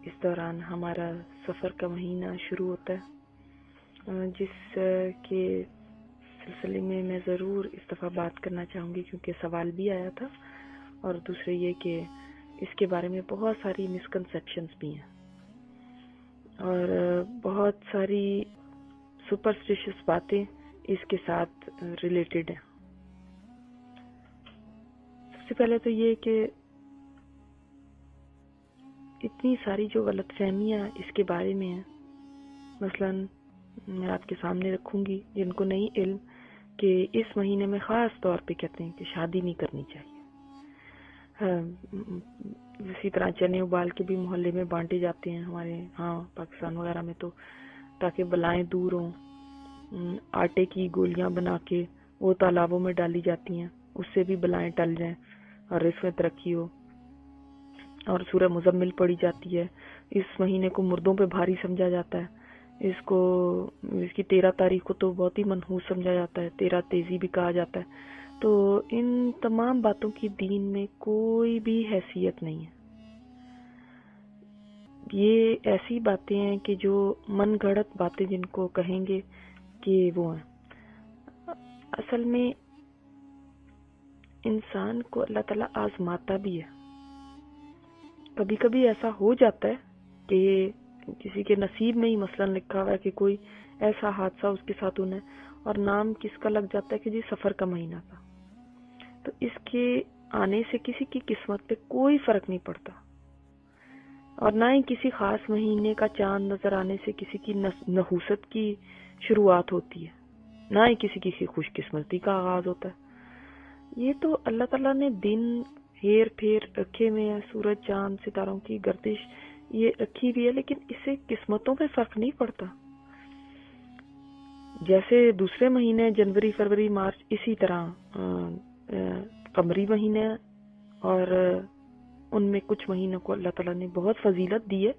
اس دوران ہمارا سفر کا مہینہ شروع ہوتا ہے، جس کے سلسلے میں میں ضرور اس دفعہ بات کرنا چاہوں گی، کیونکہ سوال بھی آیا تھا، اور دوسرے یہ کہ اس کے بارے میں بہت ساری مسکنسیپشنز بھی ہیں اور بہت ساری سپرسٹیشس باتیں اس کے ساتھ ریلیٹڈ ہیں۔ سب سے پہلے تو یہ کہ اتنی ساری جو غلط فہمیاں اس کے بارے میں ہیں، مثلا میں آپ کے سامنے رکھوں گی جن کو نہیں علم کہ اس مہینے میں خاص طور پہ کہتے ہیں کہ شادی نہیں کرنی چاہیے۔ اسی طرح چنے ابال کے بھی محلے میں بانٹے جاتے ہیں ہمارے ہاں پاکستان وغیرہ میں، تو تاکہ بلائیں دور ہوں۔ آٹے کی گولیاں بنا کے وہ تالابوں میں ڈالی جاتی ہیں، اس سے بھی بلائیں ٹل جائیں اور رزق میں ترقی ہو۔ اور سورہ مزمل پڑھی جاتی ہے۔ اس مہینے کو مردوں پہ بھاری سمجھا جاتا ہے، اس کی 13 تاریخ کو تو بہت ہی منحوس سمجھا جاتا ہے، 13 تیزی بھی کہا جاتا ہے۔ تو ان تمام باتوں کی دین میں کوئی بھی حیثیت نہیں ہے۔ یہ ایسی باتیں ہیں کہ جو من گھڑت باتیں جن کو کہیں گے کہ وہ ہیں۔ اصل میں انسان کو اللہ تعالیٰ آزماتا بھی ہے۔ کبھی کبھی ایسا ہو جاتا ہے کہ کسی کے نصیب میں ہی مثلا لکھا ہوا ہے کہ کوئی ایسا حادثہ اس کے ساتھ ہونا ہے، اور نام کس کا لگ جاتا ہے کہ جی سفر کا مہینہ تھا، تو اس کے آنے سے کسی کی قسمت پہ کوئی فرق نہیں پڑتا، اور نہ ہی کسی خاص مہینے کا چاند نظر آنے سے کسی کی نحوست کی شروعات ہوتی ہے، نہ ہی کسی کی خوش قسمتی کا آغاز ہوتا ہے۔ یہ تو اللہ تعالیٰ نے دن ہیر پھیر رکھے میں ہے، سورج چاند ستاروں کی گردش یہ رکھی بھی ہے، لیکن اس سے قسمتوں پہ فرق نہیں پڑتا۔ جیسے دوسرے مہینے جنوری فروری مارچ اسی طرح قمری مہینے، اور ان میں کچھ مہینوں کو اللہ تعالیٰ نے بہت فضیلت دی ہے،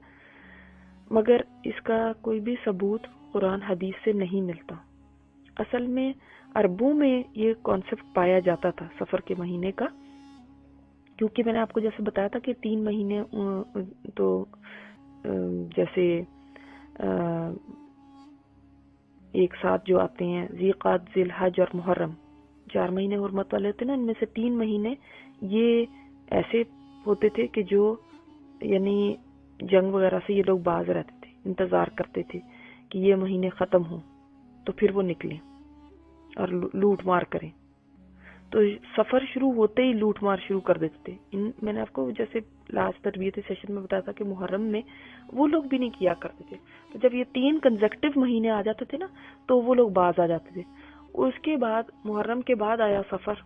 مگر اس کا کوئی بھی ثبوت قرآن حدیث سے نہیں ملتا۔ اصل میں عربوں میں یہ کانسیپٹ پایا جاتا تھا سفر کے مہینے کا، کیونکہ میں نے آپ کو جیسے بتایا تھا کہ 3 مہینے تو جیسے ایک ساتھ جو آتے ہیں ذی قعد ذی الحج اور محرم، 4 مہینے حرمت والے ہوتے ہیں نا، ان میں سے 3 مہینے یہ ایسے ہوتے تھے کہ جو یعنی جنگ وغیرہ سے یہ لوگ باز رہتے تھے، انتظار کرتے تھے کہ یہ مہینے ختم ہوں تو پھر وہ نکلیں اور لوٹ مار کریں۔ تو سفر شروع ہوتے ہی لوٹ مار شروع کر دیتے تھے۔ میں نے آپ کو جیسے لاسٹ تربیتی سیشن میں بتایا تھا کہ محرم میں وہ لوگ بھی نہیں کیا کرتے تھے، تو جب یہ 3 کنزیکٹیو مہینے آ جاتے تھے نا تو وہ لوگ باز آ جاتے تھے۔ اس کے بعد محرم کے بعد آیا سفر۔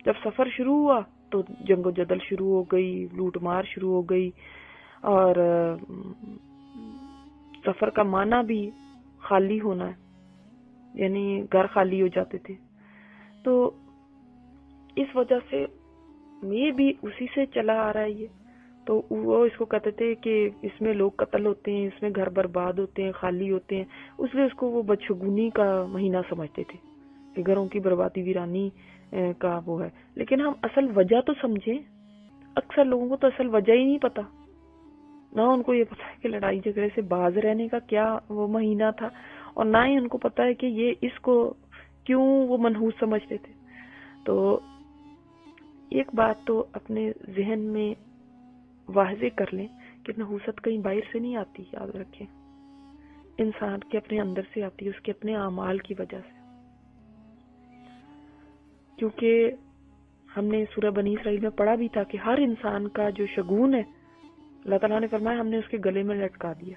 جب سفر شروع ہوا تو جنگ و جدل شروع ہو گئی، لوٹ مار شروع ہو گئی، اور سفر کا معنی بھی خالی ہونا ہے، یعنی گھر خالی ہو جاتے تھے۔ تو اس وجہ سے یہ بھی اسی سے چلا آ رہا ہے یہ، تو وہ اس کو کہتے تھے کہ اس میں لوگ قتل ہوتے ہیں، اس میں گھر برباد ہوتے ہیں، خالی ہوتے ہیں، اس لیے اس کو وہ بدشگونی کا مہینہ سمجھتے تھے کہ گھروں کی بربادی ویرانی کا وہ ہے۔ لیکن ہم اصل وجہ تو سمجھیں، اکثر لوگوں کو تو اصل وجہ ہی نہیں پتا، نہ ان کو یہ پتا ہے کہ لڑائی جھگڑے سے باز رہنے کا کیا وہ مہینہ تھا، اور نہ ہی ان کو پتا ہے کہ یہ اس کو کیوں وہ منحوس سمجھتے تھے۔ تو ایک بات تو اپنے ذہن میں واضح کر لیں کہ نحوست کہیں باہر سے نہیں آتی، یاد رکھیں، انسان کے اپنے اندر سے آتی ہے، اس کے اپنے اعمال کی وجہ سے۔ کیونکہ ہم نے سورہ بنی اسرائیل میں پڑھا بھی تھا کہ ہر انسان کا جو شگون ہے اللہ تعالیٰ نے فرمایا ہم نے اس کے گلے میں لٹکا دیا،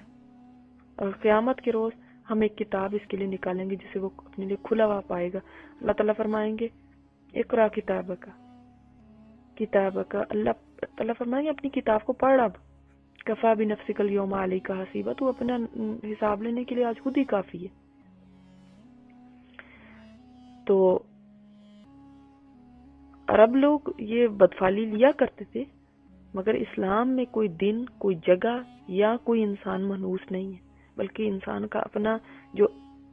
اور قیامت کے روز ہم ایک کتاب اس کے لیے نکالیں گے جسے وہ اپنے لیے کھلا ہوا پائے گا۔ اللہ تعالیٰ فرمائیں گے اقرا کتابک، اللہ تعالیٰ فرمائیں گے اپنی کتاب کو پڑھ، اب کفا بنفسک الیوم علیک حسیبا، تو اپنا حساب لینے کے لیے آج خود ہی کافی ہے۔ تو عرب لوگ یہ بدفعلی لیا کرتے تھے، مگر اسلام میں کوئی دن، کوئی جگہ یا کوئی انسان منحوس نہیں ہے، بلکہ انسان کا اپنا جو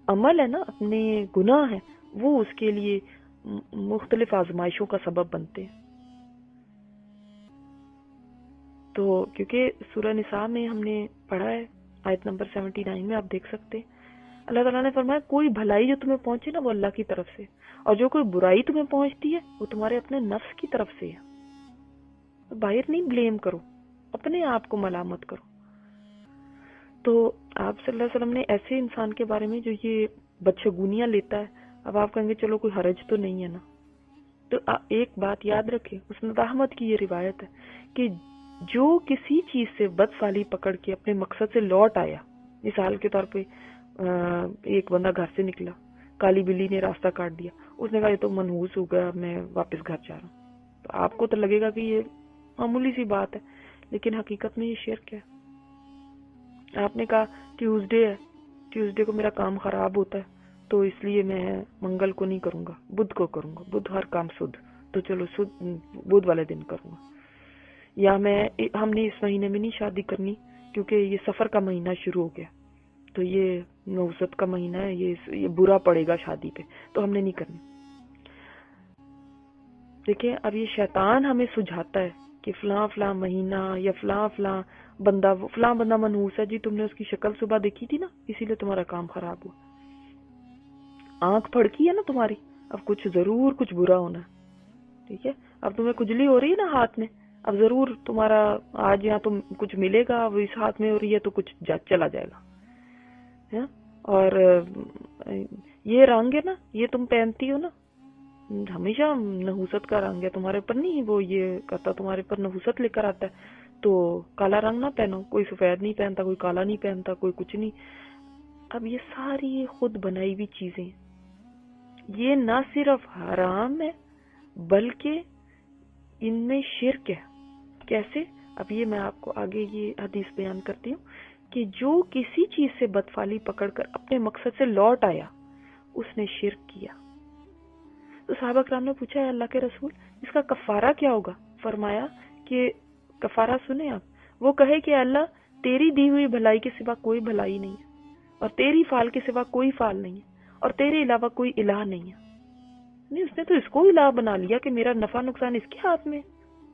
عمل ہے نا، اپنے گناہ ہے، وہ اس کے لیے مختلف آزمائشوں کا سبب بنتے ہیں۔ تو کیونکہ سورہ نساء میں ہم نے پڑھا ہے آیت نمبر 79 میں، آپ دیکھ سکتے ہیں، اللہ تعالیٰ نے فرمایا کوئی بھلائی جو تمہیں پہنچے نا وہ اللہ کی طرف سے، اور جو کوئی برائی تمہیں پہنچتی ہے وہ تمہارے اپنے نفس کی طرف سے ہے۔ باہر نہیں بلیم کرو، اپنے آپ کو ملامت کرو۔ تو آپ صلی اللہ علیہ وسلم نے ایسے انسان کے بارے میں جو یہ بدشگونیاں لیتا ہے، اب آپ کہیں گے چلو کوئی حرج تو نہیں ہے نا، تو ایک بات یاد رکھیں، مسند احمد کی یہ روایت ہے کہ جو کسی چیز سے بدفعلی پکڑ کے اپنے مقصد سے لوٹ آیا، مثال کے طور پہ ایک بندہ گھر سے نکلا، کالی بلی نے راستہ کاٹ دیا، اس نے کہا یہ تو منحوس ہو گیا، میں واپس گھر جا رہا ہوں، تو آپ کو تو لگے گا کہ یہ معمولی سی بات ہے، لیکن حقیقت میں یہ شرک ہے۔ آپ نے کہا ٹیوزڈے ہے، ٹیوزڈے کو میرا کام خراب ہوتا ہے تو اس لیے میں منگل کو نہیں کروں گا، بدھ کو کروں گا، بدھ ہر کام سدھ، تو چلو بدھ والے دن کروں گا۔ یا ہم نے اس مہینے میں نہیں شادی کرنی کیونکہ یہ سفر کا مہینہ شروع ہو گیا، تو یہ نوزت کا مہینہ ہے، یہ برا پڑے گا شادی پہ، تو ہم نے نہیں کرنی۔ دیکھیں اب یہ شیطان ہمیں سجھاتا ہے کہ فلاں فلاں مہینہ یا فلاں فلاں بندہ منحوس ہے، جی تم نے اس کی شکل صبح دیکھی تھی نا، اسی لیے تمہارا کام خراب ہوا، آنکھ پھڑکی ہے نا تمہاری، اب کچھ برا ہونا ہے، ٹھیک ہے، اب تمہیں کھجلی ہو رہی ہے نا ہاتھ میں، اب ضرور تمہارا آج یہاں تم کچھ ملے گا، اب اس ہاتھ میں ہو رہی ہے تو کچھ چلا جائے گا، اور یہ رنگ ہے نا، یہ تم پہنتی ہو نا، ہمیشہ نحوست کا رنگ ہے تمہارے پر، نہیں وہ یہ کرتا تمہارے پر نحوست لے کر آتا ہے، تو کالا رنگ نہ پہنو، کوئی سفید نہیں پہنتا، کوئی کالا نہیں پہنتا، کوئی کچھ نہیں۔ اب یہ ساری خود بنائی ہوئی چیزیں، یہ نہ صرف حرام ہے بلکہ ان میں شرک ہے۔ کیسے؟ اب یہ میں آپ کو آگے یہ حدیث بیان کرتی ہوں کہ جو کسی چیز سے بدفعلی پکڑ کر اپنے مقصد سے لوٹ آیا اس نے شرک کیا۔ تو صحابہ کرام نے پوچھا ہے اللہ کے رسول اس کا کفارہ کیا ہوگا؟ فرمایا کہ کفارہ سنیں آپ، وہ کہے کہ اللہ تیری دی ہوئی بھلائی کے سوا کوئی بھلائی نہیں ہے، اور تیری فعل کے سوا کوئی فعل نہیں ہے، اور تیرے علاوہ کوئی الہ نہیں ہے۔ نہیں، اس نے تو اس کو الہ بنا لیا کہ میرا نفع نقصان اس کے ہاتھ میں،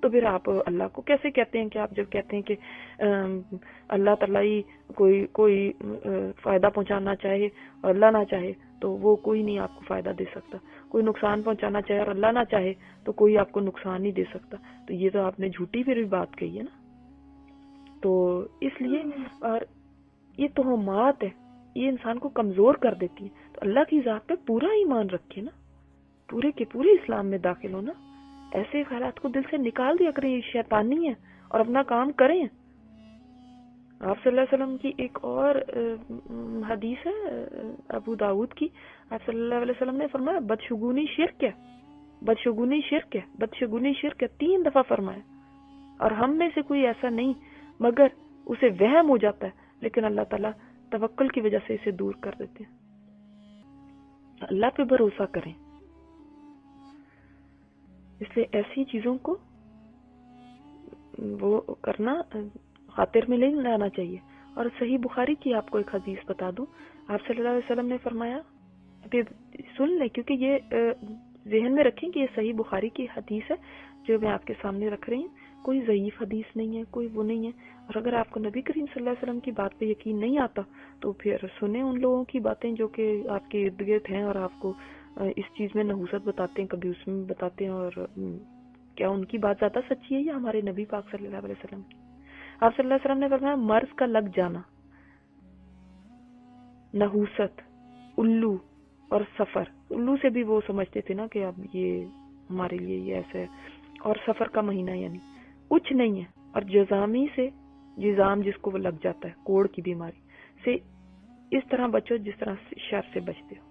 تو پھر آپ اللہ کو کیسے کہتے ہیں کہ آپ جب کہتے ہیں کہ اللہ تعالیٰ ہی کوئی فائدہ پہنچانا چاہے اور اللہ نہ چاہے تو وہ کوئی نہیں آپ کو فائدہ دے سکتا، کوئی نقصان پہنچانا چاہے اور اللہ نہ چاہے تو کوئی آپ کو نقصان نہیں دے سکتا، تو یہ تو آپ نے جھوٹی پھر بھی بات کہی ہے نا۔ تو اس لیے، اور یہ توہمات ہے، یہ انسان کو کمزور کر دیتی ہے، تو اللہ کی ذات پہ پورا ایمان رکھے نا، پورے کے پورے اسلام میں داخل ہونا، ایسے خیالات کو دل سے نکال دیا کریں، یہ شیطانی ہے، اور اپنا کام کریں۔ آپ صلی اللہ علیہ وسلم کی ایک اور حدیث ہے ابو داؤد کی، آپ صلی اللہ علیہ وسلم نے فرمایا بدشگونی شرک ہے، بدشگونی شرک ہے، بدشگونی شرک ہے، 3 دفعہ فرمایا، اور ہم میں سے کوئی ایسا نہیں مگر اسے وہم ہو جاتا ہے، لیکن اللہ تعالیٰ توکل کی وجہ سے اسے دور کر دیتے ہیں۔ اللہ پہ بھروسہ کریں، اس لیے ایسی چیزوں کو وہ کرنا خاطر میں نہیں لانا چاہیے۔ اور صحیح بخاری کی آپ کو ایک حدیث بتا دوں، آپ صلی اللہ علیہ وسلم نے فرمایا، سن لیں کیونکہ یہ ذہن میں رکھیں کہ یہ صحیح بخاری کی حدیث ہے جو میں آپ کے سامنے رکھ رہی ہوں، کوئی ضعیف حدیث نہیں ہے، کوئی وہ نہیں ہے، اور اگر آپ کو نبی کریم صلی اللہ علیہ وسلم کی بات پہ یقین نہیں آتا تو پھر سنیں ان لوگوں کی باتیں جو کہ آپ کے ارد گرد ہیں اور آپ کو اس چیز میں نحوست بتاتے ہیں، کبھی اس میں بتاتے ہیں، اور کیا ان کی بات زیادہ سچی ہے یا ہمارے نبی پاک صلی اللہ علیہ وسلم کی؟ آپ صلی اللہ علیہ وسلم نے فرمایا مرض کا لگ جانا، نحوست، الو اور سفر، الو سے بھی وہ سمجھتے تھے نا کہ اب یہ ہمارے لیے یہ ایسا ہے، اور سفر کا مہینہ یعنی کچھ نہیں ہے، اور جزامی سے، جزام جس کو وہ لگ جاتا ہے، کوڑ کی بیماری سے اس طرح بچو جس طرح شر سے بچتے ہو،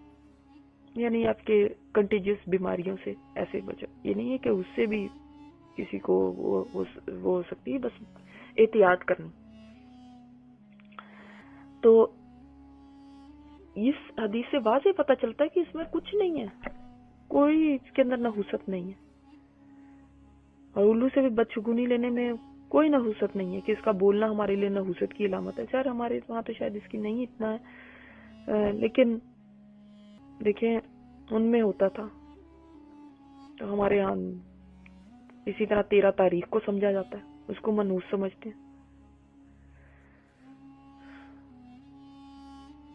یعنی آپ کے کنٹیجس بیماریوں سے ایسے بچو، یہ نہیں ہے کہ اس سے بھی کسی کو وہ ہو سکتی ہے، بس احتیاط کرنی۔ تو اس حدیث سے واضح پتہ چلتا ہے کہ اس میں کچھ نہیں ہے، کوئی اس کے اندر نحوست نہیں ہے، اور الو سے بھی بدشگونی لینے میں کوئی نحوست نہیں ہے کہ اس کا بولنا ہمارے لیے نحوست کی علامت ہے۔ سر ہمارے وہاں تو شاید اس کی نہیں اتنا ہے، لیکن دیکھیں ان میں ہوتا تھا، تو ہمارے یہاں اسی طرح 13 تاریخ کو سمجھا جاتا ہے، اس کو منحوس سمجھتے ہیں.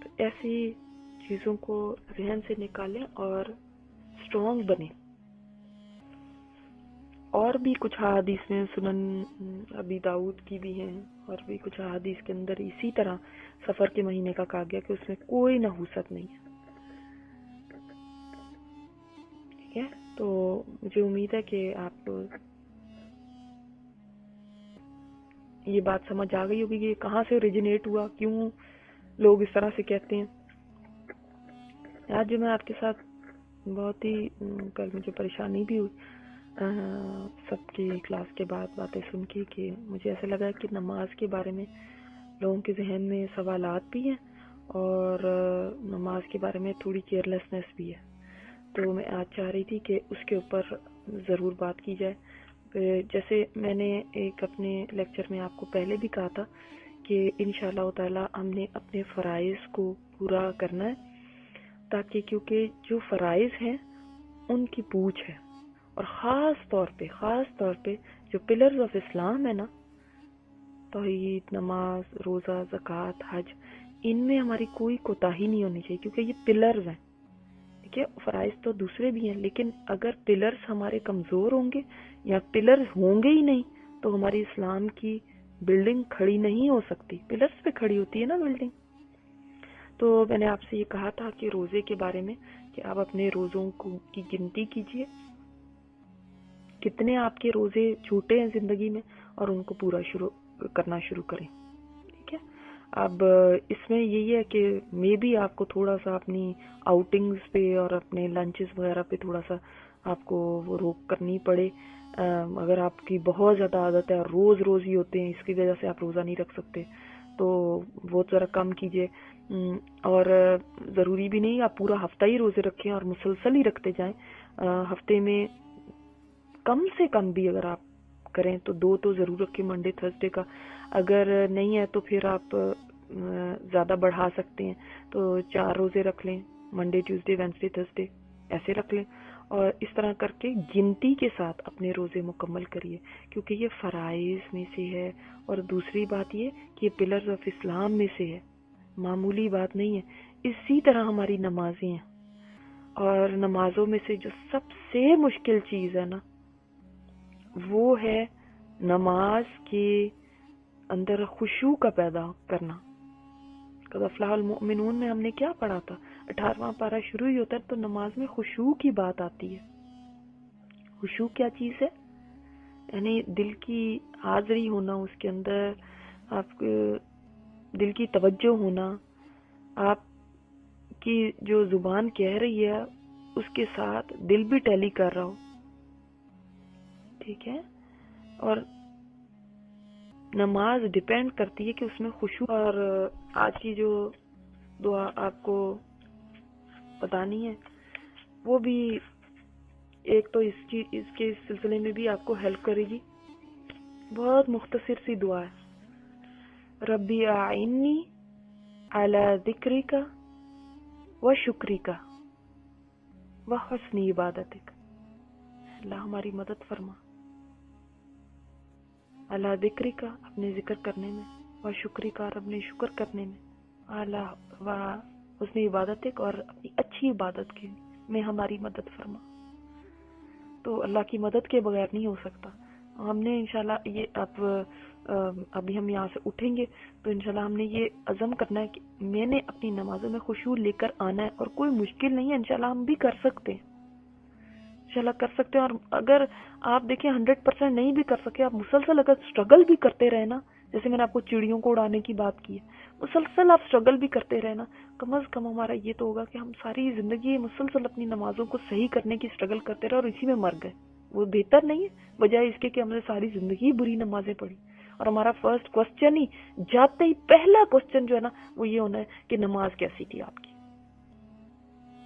تو ایسی چیزوں کو ذہن سے نکالیں اور اسٹرانگ بنیں. اور بھی کچھ احادیث میں سنن ابی داؤد کی بھی ہیں، اور بھی کچھ احادیث کے اندر اسی طرح سفر کے مہینے کا کہا گیا کہ اس میں کوئی نحوست نہیں ہے. ٹھیک ہے، تو مجھے امید ہے کہ آپ یہ بات سمجھ آ گئی ہوگی کہ کہاں سے اوریجنیٹ ہوا، کیوں لوگ اس طرح سے کہتے ہیں. آج جو میں آپ کے ساتھ بہت ہی کل مجھے پریشانی بھی ہوئی سب کی کلاس کے بعد باتیں سن کے، کہ مجھے ایسا لگا کہ نماز کے بارے میں لوگوں کے ذہن میں سوالات بھی ہیں اور نماز کے بارے میں تھوڑی کیئرلیسنس بھی ہے. تو میں آج چاہ رہی تھی کہ اس کے اوپر ضرور بات کی جائے. جیسے میں نے ایک اپنے لیکچر میں آپ کو پہلے بھی کہا تھا کہ انشاءاللہ تعالی ہم نے اپنے فرائض کو پورا کرنا ہے، تاکہ کیونکہ جو فرائض ہیں ان کی پوچھ ہے، اور خاص طور پہ جو پلرز آف اسلام ہے نا، توحید، نماز، روزہ، زکوٰۃ، حج، ان میں ہماری کوئی کوتاہی نہیں ہونی چاہیے، کیونکہ یہ پلرز ہیں. ٹھیک ہے، فرائض تو دوسرے بھی ہیں، لیکن اگر پلرز ہمارے کمزور ہوں گے یا پلرز ہوں گے ہی نہیں تو ہماری اسلام کی بلڈنگ کھڑی نہیں ہو سکتی. پلرز پہ کھڑی ہوتی ہے نا بلڈنگ. تو میں نے آپ سے یہ کہا تھا کہ روزے کے بارے میں کہ آپ اپنے روزوں کی گنتی کیجئے، کتنے آپ کے روزے چھوٹے ہیں زندگی میں، اور ان کو پورا کرنا شروع کریں. ٹھیک ہے، اب اس میں یہی ہے کہ میں بھی آپ کو تھوڑا سا اپنی آؤٹنگز پہ اور اپنے لنچز وغیرہ پہ تھوڑا سا آپ کو وہ روک کرنی پڑے. اگر آپ کی بہت زیادہ عادت ہے اور روز ہی ہوتے ہیں، اس کی وجہ سے آپ روزہ نہیں رکھ سکتے، تو وہ ذرا کم کیجئے. اور ضروری بھی نہیں آپ پورا ہفتہ ہی روزے رکھیں اور مسلسل ہی رکھتے جائیں. ہفتے میں کم سے کم بھی اگر آپ کریں تو 2 تو ضرور رکھیں، منڈے تھرسڈے کا. اگر نہیں ہے تو پھر آپ زیادہ بڑھا سکتے ہیں، تو 4 روزے رکھ لیں، منڈے ٹیوزڈے وینسڈے تھرسڈے ایسے رکھ لیں، اور اس طرح کر کے گنتی کے ساتھ اپنے روزے مکمل کریے، کیونکہ یہ فرائض میں سے ہے. اور دوسری بات یہ کہ یہ پلرز آف اسلام میں سے ہے، معمولی بات نہیں ہے. اسی طرح ہماری نمازیں ہیں، اور نمازوں میں سے جو سب سے مشکل چیز ہے نا، وہ ہے نماز کے اندر خشوع کا پیدا کرنا. قد افلح المؤمنون میں ہم نے کیا پڑھا تھا؟ 18واں پارہ شروع ہی ہوتا ہے تو نماز میں خشوع کی بات آتی ہے. خشوع کیا چیز ہے؟ یعنی دل کی حاضری ہونا، اس کے اندر آپ دل کی توجہ ہونا، آپ کی جو زبان کہہ رہی ہے اس کے ساتھ دل بھی ٹیلی کر رہا ہو. ٹھیک ہے، اور نماز ڈیپینڈ کرتی ہے کہ اس میں خشوع. اور آج کی جو دعا آپ کو بتانی ہے وہ بھی ایک تو اس کے سلسلے میں بھی آپ کو ہیلپ کرے گی. بہت مختصر سی دعا ہے، ربی اعنی علی ذکرک و شکرک و حسن عبادتک. اللہ ہماری مدد فرما اللہ ذکری کا، اپنے ذکر کرنے میں، و شکری کا، اور اپنے شکر کرنے میں، اللہ و حسن عبادت، اور اپنی اچھی عبادت کے میں ہماری مدد فرما. تو اللہ کی مدد کے بغیر نہیں ہو سکتا. ہم نے انشاءاللہ یہ ابھی ہم یہاں سے اٹھیں گے تو انشاءاللہ ہم نے یہ عزم کرنا ہے کہ میں نے اپنی نمازوں میں خشوع لے کر آنا ہے، اور کوئی مشکل نہیں ہے، انشاءاللہ ہم بھی کر سکتے ہیں، انشاءاللہ کر سکتے ہیں. اور اگر آپ دیکھیں 100% نہیں بھی کر سکے، آپ مسلسل اگر اسٹرگل بھی کرتے رہے نا، جیسے میں نے آپ کو چڑیوں کو اڑانے کی بات کی ہے، مسلسل آپ اسٹرگل بھی کرتے رہے نا، کم از کم ہمارا یہ تو ہوگا کہ ہم ساری زندگی مسلسل اپنی نمازوں کو صحیح کرنے کی اسٹرگل کرتے رہے اور اسی میں مر گئے. وہ بہتر نہیں ہے بجائے اس کے کہ ہم نے ساری زندگی بری نمازیں پڑھی. اور ہمارا فرسٹ کوسچن ہی جاتے ہی پہلا کوسچن جو ہے نا وہ یہ ہونا ہے کہ نماز کیسی تھی آپ کی.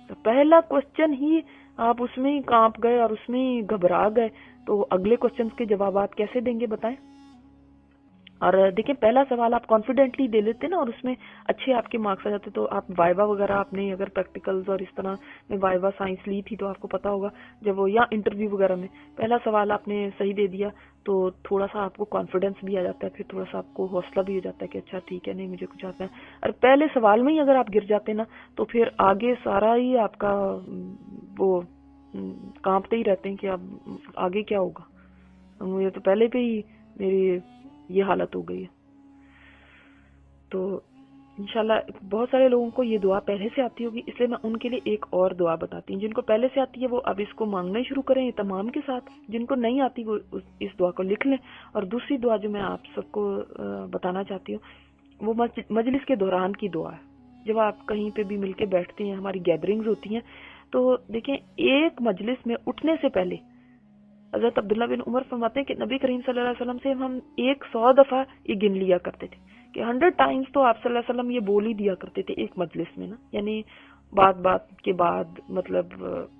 تو پہلا کوسچن ہی آپ اس میں ہی کانپ گئے اور اس میں ہی گھبرا گئے تو اگلے کوسچنز کے جوابات کیسے دیں گے بتائیں. اور دیکھیں پہلا سوال آپ کانفیڈنٹلی دے لیتے نا اور اس میں اچھے آپ کے مارکس آ جاتے. تو آپ وائوا وغیرہ آپ نے اگر پریکٹیکلز اور اس طرح میں وائوا سائنس لی تھی تو آپ کو پتا ہوگا جب وہ یا انٹرویو وغیرہ میں پہلا سوال آپ نے صحیح دے دیا تو تھوڑا سا آپ کو کانفیڈنس بھی آ جاتا ہے، پھر تھوڑا سا آپ کو حوصلہ بھی ہو جاتا ہے کہ اچھا ٹھیک ہے، نہیں مجھے کچھ آتا ہے. اور پہلے سوال میں ہی اگر آپ گر جاتے نا تو پھر آگے سارا ہی آپ کا وہ کانپتے ہی رہتے ہیں کہ اب آگے کیا ہوگا. مجھے تو پہلے پہ ہی میری یہ حالت ہو گئی ہے. تو انشاءاللہ بہت سارے لوگوں کو یہ دعا پہلے سے آتی ہوگی، اس لیے میں ان کے لیے ایک اور دعا بتاتی ہوں. جن کو پہلے سے آتی ہے وہ اب اس کو مانگنا شروع کریں اہتمام کے ساتھ. جن کو نہیں آتی وہ اس دعا کو لکھ لیں. اور دوسری دعا جو میں آپ سب کو بتانا چاہتی ہوں وہ مجلس کے دوران کی دعا ہے. جب آپ کہیں پہ بھی مل کے بیٹھتے ہیں، ہماری گیدرنگز ہوتی ہیں، تو دیکھیں ایک مجلس میں اٹھنے سے پہلے حضرت عبداللہ بن عمر فرماتے ہیں کہ نبی کریم صلی اللہ علیہ وسلم سے ہم 100 دفعہ یہ گن لیا کرتے تھے کہ 100 ٹائمز تو آپ صلی اللہ علیہ وسلم یہ بول ہی دیا کرتے تھے ایک مجلس میں نا. یعنی بات کے بعد مطلب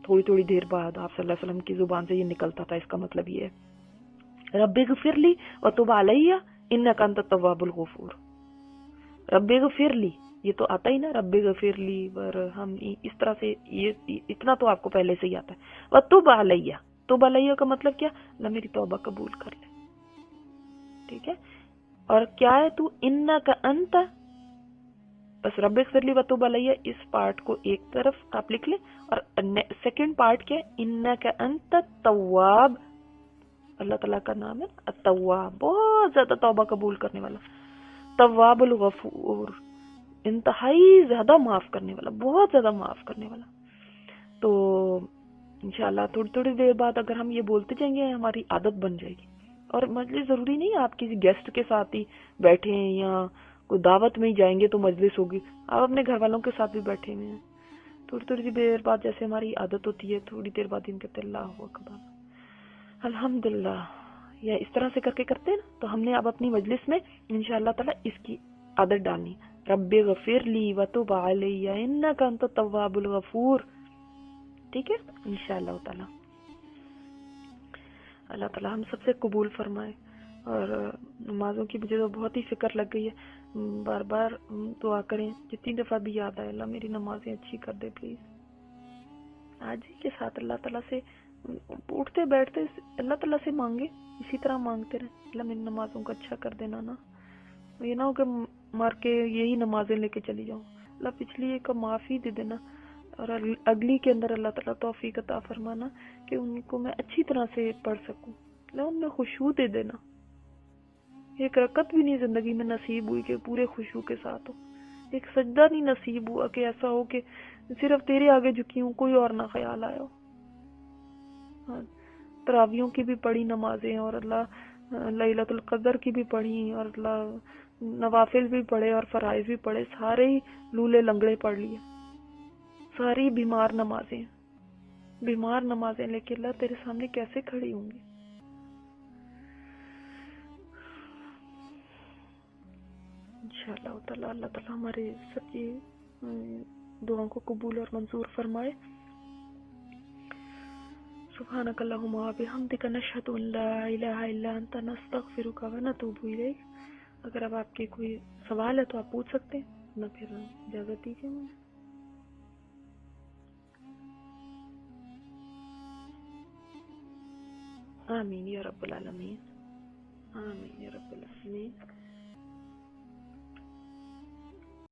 تھوڑی تھوڑی دیر بعد آپ صلی اللہ علیہ وسلم کی زبان سے یہ نکلتا تھا. اس کا مطلب یہ ہے رب اغفر لی وتب علیہ انک انت التواب الغفور. رب اغفر لی یہ تو آتا ہی نا، رب اغفر لی، پر ہم اس طرح سے یہ اتنا تو آپ کو پہلے سے ہی آتا ہے. وتب علیہ، توبہ علیہ کا مطلب کیا؟ اللہ میری توبہ قبول کر لے. ٹھیک ہے. اور کیا ہے تو انک انت، بس رب اغفر لی وتب علیہ اس پارٹ کو ایک طرف آپ لکھ لیں. اور سیکنڈ پارٹ کیا ہے؟ انک انت تواب. اللہ تعالیٰ کا نام ہے التواب، بہت زیادہ توبہ قبول کرنے والا. تواب الغفور، انتہائی زیادہ معاف کرنے والا، بہت زیادہ معاف کرنے والا. تو انشاءاللہ تھوڑی تھوڑی دیر بعد اگر ہم یہ بولتے جائیں گے ہماری عادت بن جائے گی. اور مجلس ضروری نہیں آپ کسی گیسٹ کے ساتھ ہی بیٹھے ہیں یا کوئی دعوت میں ہی جائیں گے تو مجلس ہوگی. آپ اپنے گھر والوں کے ساتھ بھی بیٹھے ہوئے ہیں، تھوڑی تھوڑی دیر بعد جیسے ہماری عادت ہوتی ہے تھوڑی دیر بعد ان کہتے اللہ اکبر الحمدللہ، یا اس طرح سے کر کے کرتے ہیں نا. تو ہم نے اب اپنی مجلس میں انشاءاللہ تعالی اس کی عادت ڈالنی. رب غفر لی وتب علیہ انک انت التواب الغفور. ٹھیک ہے انشاءاللہ تعالی. اللہ تعالی ہم سب سے قبول فرمائے. اور نمازوں کی مجھے تو بہت ہی فکر لگ گئی ہے، بار بار دعا کریں جتنی دفعہ بھی یاد آئے اللہ میری نمازیں اچھی کر دے پلیز. آج ہی کے ساتھ اللہ تعالیٰ سے اٹھتے بیٹھتے اللہ تعالیٰ سے مانگے، اسی طرح مانگتے رہے اللہ میری نمازوں کو اچھا کر دینا نا. یہ نہ ہو کہ مر کے یہی نمازیں لے کے چلی جاؤں. اللہ پچھلی ایک معافی دے دینا اور اگلی کے اندر اللہ تعالیٰ توفیق عطا فرمانا کہ ان کو میں اچھی طرح سے پڑھ سکوں. اللہ ان میں خشوع دے دینا. ایک رکعت بھی نہیں زندگی میں نصیب ہوئی کہ پورے خشوع کے ساتھ ہو. ایک سجدہ نہیں نصیب ہوا کہ ایسا ہو کہ صرف تیرے آگے جھکی ہوں، کوئی اور نہ خیال آیا ہو. تراویوں کی بھی پڑھی نمازیں، اور اللہ لیلۃ القدر کی بھی پڑھی، اور اللہ نوافل بھی پڑھے اور فرائض بھی پڑھے. سارے ہی لولے لنگڑے پڑھ لیے، ساری بیمار نمازیں لے کے اللہ تیرے سامنے کیسے کھڑی ہوں گی. انشاءاللہ تعالی اللہ تعالی ہمارے سب کی دعاؤں کو قبول اور منظور فرمائے. سبحانک اللہم و بحمدک نشہد ان لا الہ الا انت نستغفرک و نتوب الیک. اگر اب آپ کے کوئی سوال ہے تو آپ پوچھ سکتے ہیں، نہ پھر اجازت دیجیے مجھے. آمین یا رب العالمین، آمین یا رب العالمین.